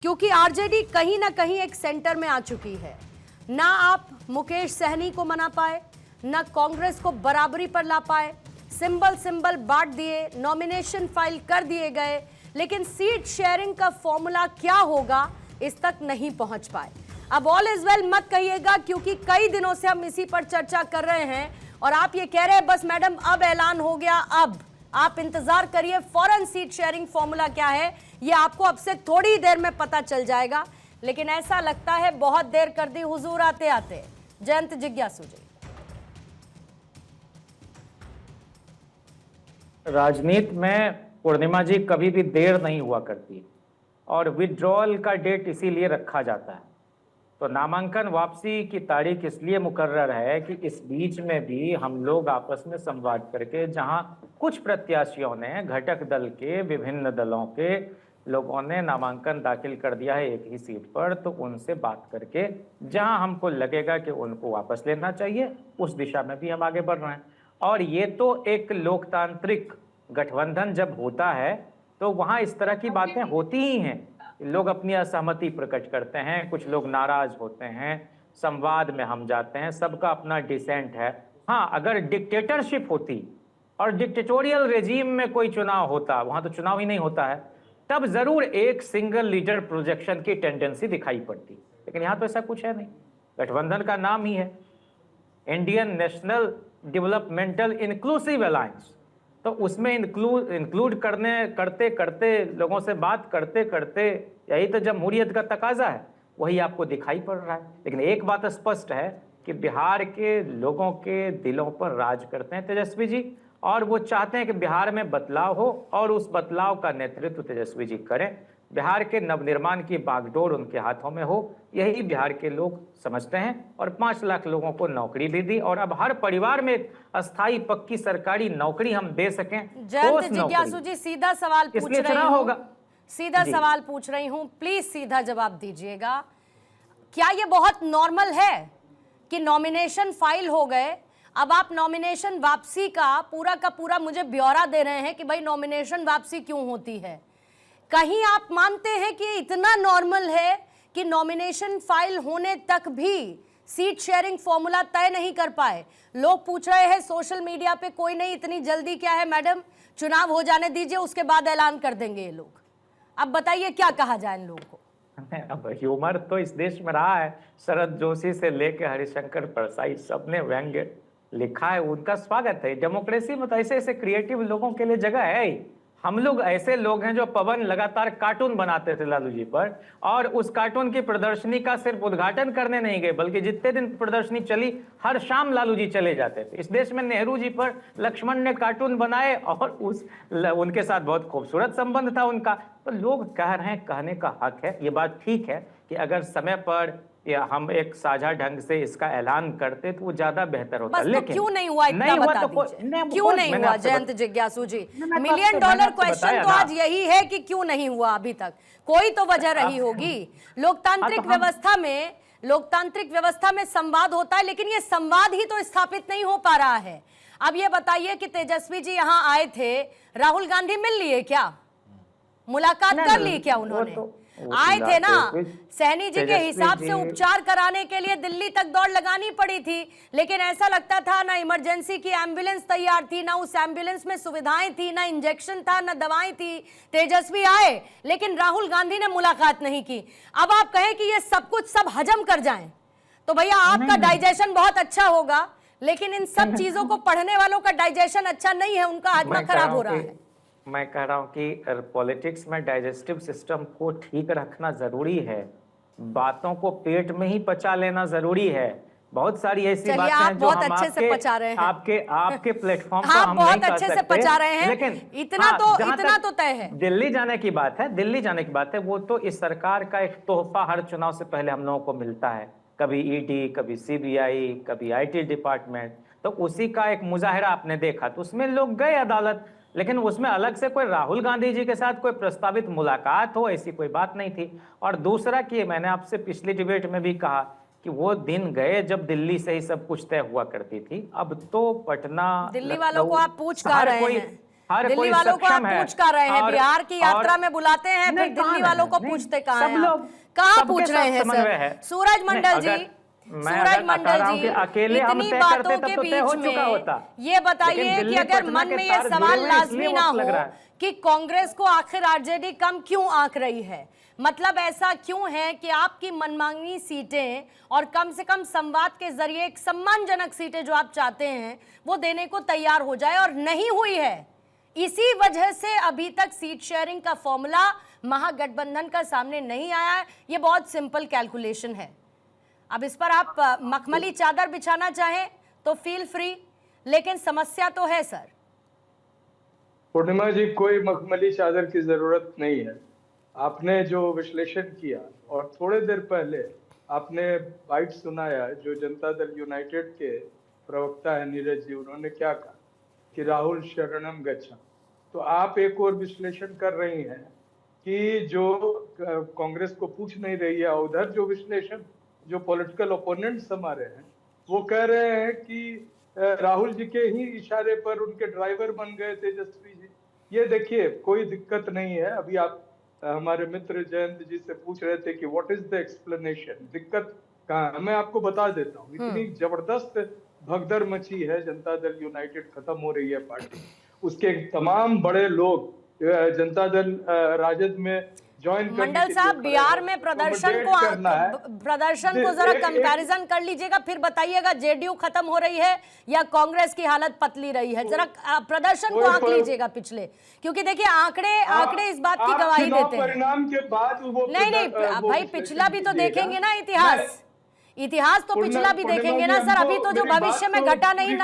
क्योंकि आरजेडी कहीं ना कहीं एक सेंटर में आ चुकी है। ना आप मुकेश सहनी को मना पाए, ना कांग्रेस को बराबरी पर ला पाए, सिंबल बांट दिए, नॉमिनेशन फाइल कर दिए गए, लेकिन सीट शेयरिंग का फॉर्मूला क्या होगा इस तक नहीं पहुंच पाए। अब ऑल इज वेल मत कहिएगा, क्योंकि कई दिनों से हम इसी पर चर्चा कर रहे हैं और आप ये कह रहे हैं बस मैडम अब ऐलान हो गया। अब आप इंतजार करिए, फौरन सीट शेयरिंग फॉर्मूला क्या है ये आपको अब से थोड़ी देर में पता चल जाएगा। लेकिन ऐसा लगता है बहुत देर कर दी हुजूर आते आते। जयंत जिज्ञासु जी, राजनीति में पूर्णिमा जी कभी भी देर नहीं हुआ करती और विड्रॉल का डेट इसीलिए रखा जाता है। तो नामांकन वापसी की तारीख इसलिए मुकर्रर है कि इस बीच में भी हम लोग आपस में संवाद करके, जहां कुछ प्रत्याशियों ने घटक दल के विभिन्न दलों के लोगों ने नामांकन दाखिल कर दिया है एक ही सीट पर, तो उनसे बात करके जहां हमको लगेगा कि उनको वापस लेना चाहिए उस दिशा में भी हम आगे बढ़ रहे हैं। और ये तो एक लोकतांत्रिक गठबंधन जब होता है तो वहां इस तरह की बातें होती ही हैं। लोग अपनी असहमति प्रकट करते हैं, कुछ लोग नाराज होते हैं, संवाद में हम जाते हैं, सबका अपना डिसेंट है। हाँ, अगर डिक्टेटरशिप होती और डिक्टेटोरियल रेजीम में कोई चुनाव होता, वहां तो चुनाव ही नहीं होता है, तब जरूर एक सिंगल लीडर प्रोजेक्शन की टेंडेंसी दिखाई पड़ती। लेकिन यहाँ तो ऐसा कुछ है नहीं। गठबंधन का नाम ही है Indian national developmental inclusive alliance, तो उसमें इंक्लूड करते करते लोगों से बात करते करते यही तो जमहूरियत का तकाजा है, वही आपको दिखाई पड़ रहा है। लेकिन एक बात स्पष्ट है कि बिहार के लोगों के दिलों पर राज करते हैं तेजस्वी जी, और वो चाहते हैं कि बिहार में बदलाव हो और उस बदलाव का नेतृत्व तेजस्वी जी करें। बिहार के नवनिर्माण की बागडोर उनके हाथों में हो, यही बिहार के लोग समझते हैं। और 5 लाख लोगों को नौकरी भी दी और अब हर परिवार में अस्थाई पक्की सरकारी नौकरी हम दे सकें। जयंत जिज्ञासु जी, सीधा सवाल पूछ रही हूं, होगा सीधा सवाल पूछ रही हूं, प्लीज सीधा जवाब दीजिएगा। क्या ये बहुत नॉर्मल है कि नॉमिनेशन फाइल हो गए, अब आप नॉमिनेशन वापसी का पूरा मुझे ब्यौरा दे रहे हैं कि भाई नॉमिनेशन वापसी क्यों होती है? कहीं आप मानते हैं कि इतना नॉर्मल है कि नॉमिनेशन फाइल होने तक भी सीट शेयरिंग फॉर्मूला तय नहीं कर पाए? लोग पूछ रहे हैं सोशल मीडिया पे, कोई नहीं, इतनी जल्दी क्या है मैडम, चुनाव हो जाने दीजिए उसके बाद ऐलान कर देंगे ये लोग। अब बताइए क्या कहा जाए इन लोगों को? अब ह्यूमर तो इस देश में रहा है, शरद जोशी से लेके हरिशंकर परसाई सबने व्यंग्य लिखा है, उनका स्वागत है। डेमोक्रेसी में तो ऐसे ऐसे क्रिएटिव लोगों के लिए जगह है ही। हम लोग ऐसे लोग हैं जो पवन लगातार कार्टून बनाते थे लालू जी पर, और उस कार्टून की प्रदर्शनी का सिर्फ उद्घाटन करने नहीं गए, बल्कि जितने दिन प्रदर्शनी चली हर शाम लालू जी चले जाते थे। इस देश में नेहरू जी पर लक्ष्मण ने कार्टून बनाए और उनके साथ बहुत खूबसूरत संबंध था उनका। तो लोग कह रहे हैं, कहने का हक है, ये बात ठीक है कि अगर समय पर या हम एक साझा ढंग से इसका ऐलान करते तो वो ज्यादा बेहतर होता। लेकिन तो क्यों नहीं हुआ, इतना बता दीजिए, क्यों नहीं हुआ जयंत जिज्ञासु जी? $1 मिलियन क्वेश्चन तो आज यही है कि क्यों नहीं हुआ अभी तक। कोई तो वजह रही होगी। लोकतांत्रिक व्यवस्था में संवाद होता है, लेकिन ये संवाद ही तो स्थापित नहीं हो पा रहा है। अब ये बताइए कि तेजस्वी जी यहाँ आए थे, राहुल गांधी मिल लिए क्या, मुलाकात कर ली क्या उन्होंने? आए थे ना, सहनी जी के हिसाब से उपचार कराने के लिए दिल्ली तक दौड़ लगानी पड़ी थी, लेकिन ऐसा लगता था ना इमरजेंसी की एम्बुलेंस तैयार थी, ना उस एम्बुलेंस में सुविधाएं थी, ना इंजेक्शन था, ना दवाएं थी। तेजस्वी आए लेकिन राहुल गांधी ने मुलाकात नहीं की। अब आप कहें कि ये सब कुछ सब हजम कर जाएं तो भैया आपका डाइजेशन बहुत अच्छा होगा, लेकिन इन सब चीजों को पढ़ने वालों का डाइजेशन अच्छा नहीं है, उनका हाजमा खराब हो रहा है। मैं कह रहा हूं कि पॉलिटिक्स में डाइजेस्टिव सिस्टम को ठीक रखना जरूरी है, बातों को पेट में ही पचा लेना जरूरी है। बहुत सारी ऐसी बातें हैं जो हम अच्छे से पचा रहे हैं, आपके प्लेटफॉर्म पर हम बहुत नहीं कह अच्छे से सकते, पचा रहे हैं, लेकिन इतना तो तय है। दिल्ली जाने की बात है, दिल्ली जाने की बात है, वो तो इस सरकार का एक तोहफा हर चुनाव से पहले हम लोगों को मिलता है। कभी ईडी, कभी सीबीआई, कभी आईटी डिपार्टमेंट, तो उसी का एक मुजाहिरा आपने देखा, तो उसमें लोग गए अदालत, लेकिन उसमें अलग से कोई राहुल गांधी जी के साथ कोई प्रस्तावित मुलाकात हो ऐसी कोई बात नहीं थी। और दूसरा कि मैंने आपसे पिछली डिबेट में भी कहा कि वो दिन गए जब दिल्ली से ही सब कुछ तय हुआ करती थी। अब तो पटना, दिल्ली वालों को आप पूछ कर रहे हैं, हर दिल्ली कोई वालों को आप सक्षम है। पूछ कर रहे हैं, और- बिहार की यात्रा और- में बुलाते हैं, फिर नहीं, दिल्ली कहाँ वालों को नहीं, पूछते कहाँ सब हैं आप? लोग कहाँ सबके पूछ साथ रहे हैं समन्वय है। सर? सूरज मंडल नहीं, जी, मैं सूरज अगर बता मंडल रहा हूं जी, कि अकेले हम इतनी तय बातों करते के तब तो तय हो बीच चुका में होता। ये बताइए लेकिन कि दिल्ली अगर पटना मन के में ये तार जुड़े सवाल हुए हैं, इसलिए लाजमी ना वक्त लग हो रहा है। कि कांग्रेस को आखिर आरजेडी कम क्यों आंक रही है, मतलब ऐसा क्यों है कि आपकी मनमानी सीटें और कम से कम संवाद के जरिए एक सम्मानजनक सीटें जो आप चाहते हैं वो देने को तैयार हो जाए और नहीं हुई है। इसी वजह से अभी तक सीट शेयरिंग का फॉर्मूला महागठबंधन का सामने नहीं आया है। ये बहुत सिंपल कैलकुलेशन है। अब इस पर आप मखमली चादर बिछाना चाहें तो फील फ्री, लेकिन समस्या तो है सर। पूर्णिमा जी, कोई मखमली चादर की जरूरत नहीं है। आपने जो विश्लेषण किया और थोड़े देर पहले आपने बाइट सुनाया जो जनता दल यूनाइटेड के प्रवक्ता है नीरज जी, उन्होंने क्या कहा कि राहुल शरणम गच्छा। तो आप एक और विश्लेषण कर रही हैं कि जो कांग्रेस को पूछ नहीं रही है, उधर जो विश्लेषण जो पॉलिटिकल ओपोनेंट्स हमारे हैं वो कह रहे हैं कि राहुल जी के ही इशारे पर उनके ड्राइवर बन गए तेजस्वी जी। ये देखिए, कोई दिक्कत नहीं है। अभी आप हमारे मित्र जयंत जी से पूछ रहे थे कि व्हाट इज द एक्सप्लेनेशन, दिक्कत कहाँ है। मैं आपको बता देता हूँ, इतनी जबरदस्त भगदड़ मची है, जनता दल यूनाइटेड खत्म हो रही है पार्टी, उसके तमाम बड़े लोग जनता दल राजद में ज्वाइन करने मंडल साहब, बिहार में प्रदर्शन को जरा कंपैरिजन कर लीजिएगा, फिर बताइएगा जेडीयू खत्म हो रही है या कांग्रेस की हालत पतली रही है। जरा प्रदर्शन को आंक लीजिएगा पिछले, क्योंकि देखिए आंकड़े इस बात की गवाही देते हैं। परिणाम के बाद वो नहीं भाई, पिछला भी तो देखेंगे ना, इतिहास तो पिछला भी देखेंगे ना सर। अभी तो जो भविष्य में घटा नहीं,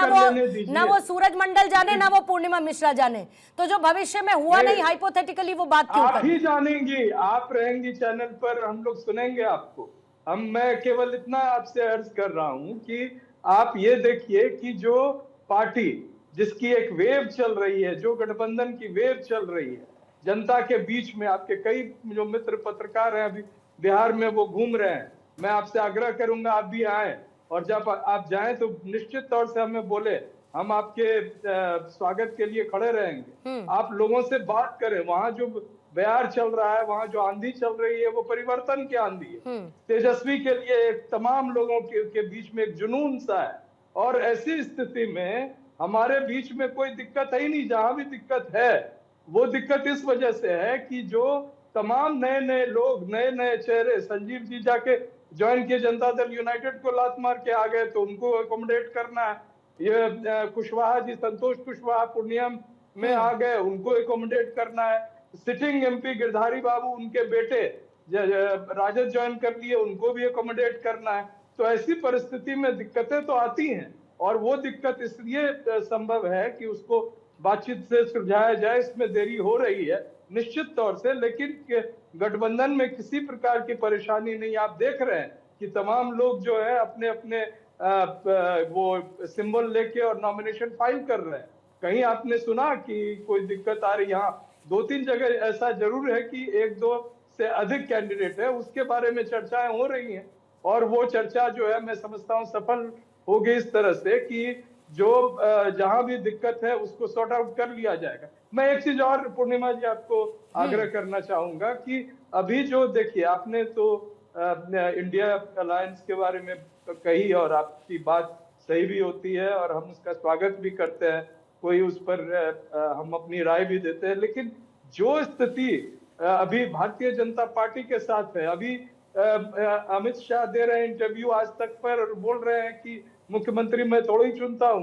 ना वो सूरज मंडल जाने, ना वो पूर्णिमा मिश्रा जाने, तो जो भविष्य में हुआ नहीं हाइपोथेटिकली वो बात क्यों आप ही जानेंगी, आप रहेंगी चैनल पर, हम लोग सुनेंगे आपको। मैं केवल इतना आपसे अर्ज कर रहा हूं कि आप ये देखिए कि जो पार्टी जिसकी एक वेव चल रही है, जो गठबंधन की वेव चल रही है जनता के बीच में, आपके कई जो मित्र पत्रकार हैं अभी बिहार में वो घूम रहे हैं, मैं आपसे आग्रह करूंगा आप भी आए, और जब आप जाएं तो निश्चित तौर से हमें बोले, हम आपके स्वागत के लिए खड़े रहेंगे। आप लोगों से बात करें, वहां जो बयार चल रहा है, वहां जो आंधी चल रही है वो परिवर्तन की आंधी है। तेजस्वी के लिए एक तमाम लोगों के बीच में एक जुनून सा है, और ऐसी स्थिति में हमारे बीच में कोई दिक्कत है ही नहीं। जहां भी दिक्कत है वो दिक्कत इस वजह से है कि जो तमाम नए नए लोग, नए नए चेहरे, संजीव जी जाके ज्वाइन किए जनता दल यूनाइटेड को लात मार के आ गए, तो उनको अकोमोडेट करना है। ये कुशवाहा जी, संतोष कुशवाहा पूर्णिया में आ गए, उनको अकोमोडेट करना है। सिटिंग एमपी गिरधारी बाबू, उनके बेटे राजद ज्वाइन कर लिए, उनको भी अकोमोडेट करना है। तो ऐसी परिस्थिति में दिक्कतें तो आती हैं, और वो दिक्कत इसलिए संभव है कि उसको बातचीत से सुलझाया जाए। इसमें देरी हो रही है निश्चित तौर से, लेकिन गठबंधन में किसी प्रकार की परेशानी नहीं। आप देख रहे हैं कि तमाम लोग जो है अपने अपने वो सिंबल लेके और नॉमिनेशन फाइल कर रहे हैं। कहीं आपने सुना कि कोई दिक्कत आ रही? यहाँ 2-3 जगह ऐसा जरूर है कि 1-2 से अधिक कैंडिडेट है, उसके बारे में चर्चाएं हो रही हैं, और वो चर्चा जो है मैं समझता हूँ सफल होगी इस तरह से कि जो जहां भी दिक्कत है उसको सॉर्ट आउट कर लिया जाएगा। मैं एक चीज और पूर्णिमा जी आपको आग्रह करना चाहूंगा कि अभी जो देखिए, आपने तो इंडिया अलायंस के बारे में कही, और आपकी बात सही भी होती है और हम उसका स्वागत भी करते हैं, कोई उस पर हम अपनी राय भी देते हैं। लेकिन जो स्थिति अभी भारतीय जनता पार्टी के साथ है, अभी अमित शाह दे रहे हैं इंटरव्यू आज तक पर, बोल रहे हैं कि मुख्यमंत्री मैं थोड़ा ही चुनता हूं,